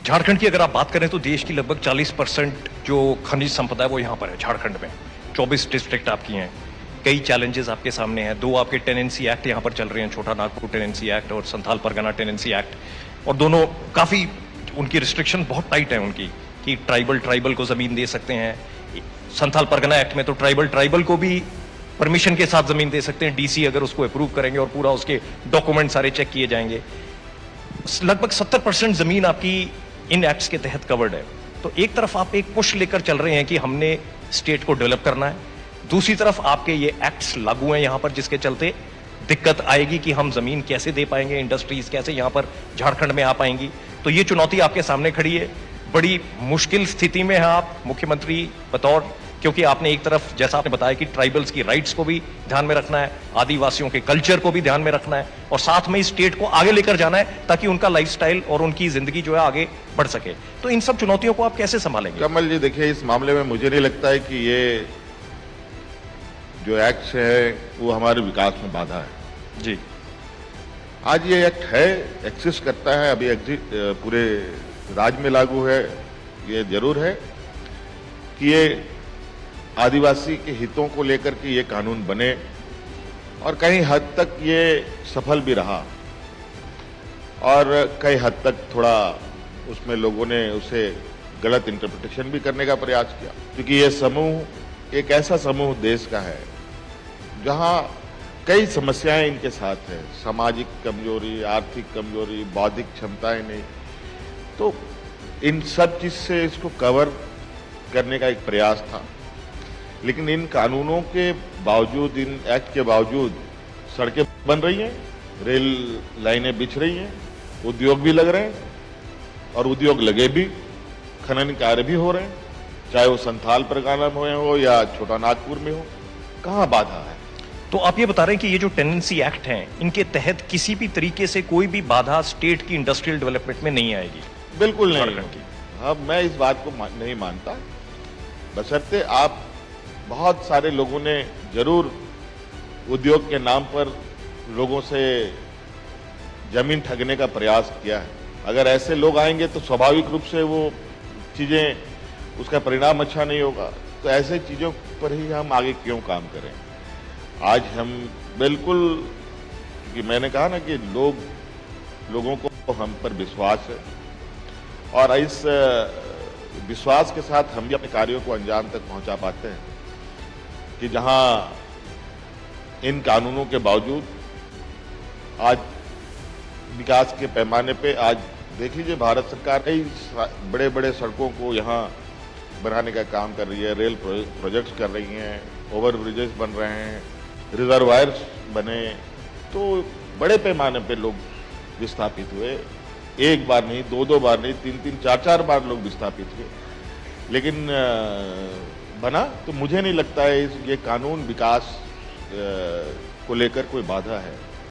झारखंड की अगर आप बात करें तो देश की लगभग 40% जो खनिज संपदा है वो यहाँ पर है झारखंड में। 24 डिस्ट्रिक्ट आपकी हैं। कई चैलेंजेस आपके सामने हैं। दो आपके टेनेंसी एक्ट यहाँ पर चल रहे हैं, छोटा नागपुर टेनेंसी एक्ट और संथाल परगना टेनेंसी एक्ट, और दोनों काफ़ी उनकी रिस्ट्रिक्शन बहुत टाइट है उनकी कि ट्राइबल को ज़मीन दे सकते हैं। संथाल परगना एक्ट में तो ट्राइबल को भी परमिशन के साथ ज़मीन दे सकते हैं, डीसी अगर उसको अप्रूव करेंगे और पूरा उसके डॉक्यूमेंट सारे चेक किए जाएंगे। लगभग 70% ज़मीन आपकी इन एक्ट्स के तहत कवर्ड है। तो एक तरफ आप एक पुश लेकर चल रहे हैं कि हमने स्टेट को डेवलप करना है, दूसरी तरफ आपके ये एक्ट्स लागू हैं यहां पर जिसके चलते दिक्कत आएगी कि हम जमीन कैसे दे पाएंगे, इंडस्ट्रीज कैसे यहां पर झारखंड में आ पाएंगी। तो ये चुनौती आपके सामने खड़ी है। बड़ी मुश्किल स्थिति में है आप मुख्यमंत्री बतौर, क्योंकि आपने एक तरफ जैसा आपने बताया कि ट्राइबल्स की राइट्स को भी ध्यान में रखना है, आदिवासियों के कल्चर को भी ध्यान में रखना है, और साथ में इस स्टेट को आगे लेकर जाना है ताकि उनका लाइफस्टाइल और उनकी जिंदगी जो है आगे बढ़ सके। तो इन सब चुनौतियों को आप कैसे संभालेंगे? कमल जी, देखिए, इस मामले में मुझे नहीं लगता है कि ये जो एक्ट है वो हमारे विकास में बाधा है। जी, आज ये एक्ट है, एक्सिस्ट करता है, अभी पूरे राज्य में लागू है। ये जरूर है कि ये आदिवासी के हितों को लेकर के ये कानून बने, और कई हद तक ये सफल भी रहा, और कई हद तक थोड़ा उसमें लोगों ने उसे गलत इंटरप्रिटेशन भी करने का प्रयास किया, क्योंकि ये समूह एक ऐसा समूह देश का है जहां कई समस्याएं इनके साथ है, सामाजिक कमजोरी, आर्थिक कमजोरी, बौद्धिक क्षमताएं नहीं। तो इन सब चीज से इसको कवर करने का एक प्रयास था, लेकिन इन कानूनों के बावजूद, इन एक्ट के बावजूद सड़कें बन रही हैं, रेल लाइनें बिछ रही हैं, उद्योग भी लग रहे हैं, और उद्योग लगे भी, खनन कार्य भी हो रहे हैं, चाहे वो संथाल परगना में हो या छोटा नागपुर में हो। कहाँ बाधा है? तो आप ये बता रहे हैं कि ये जो टेनेंसी एक्ट हैं इनके तहत किसी भी तरीके से कोई भी बाधा स्टेट की इंडस्ट्रियल डेवलपमेंट में नहीं आएगी? बिल्कुल नहीं झारखंड की। हाँ, मैं इस बात को नहीं मानता। बशर्ते आप, बहुत सारे लोगों ने जरूर उद्योग के नाम पर लोगों से जमीन ठगने का प्रयास किया है। अगर ऐसे लोग आएंगे तो स्वाभाविक रूप से वो चीजें, उसका परिणाम अच्छा नहीं होगा। तो ऐसे चीजों पर ही हम आगे क्यों काम करें? आज हम बिल्कुल, क्योंकि मैंने कहा ना कि लोगों को हम पर विश्वास है, और इस विश्वास के साथ हम भी अपने कार्यों को अंजाम तक पहुंचा पाते हैं कि जहां इन कानूनों के बावजूद आज विकास के पैमाने पे, आज देख लीजिए, भारत सरकार कई बड़े बड़े सड़कों को यहाँ बनाने का काम कर रही है, रेल प्रोजेक्ट्स कर रही हैं, ओवर ब्रिजेस बन रहे हैं, रिजर्वायर्स बने, तो बड़े पैमाने पे लोग विस्थापित हुए। एक बार नहीं, दो बार नहीं, तीन, चार बार लोग विस्थापित हुए, लेकिन बना। तो मुझे नहीं लगता है ये कानून विकास को लेकर कोई बाधा है।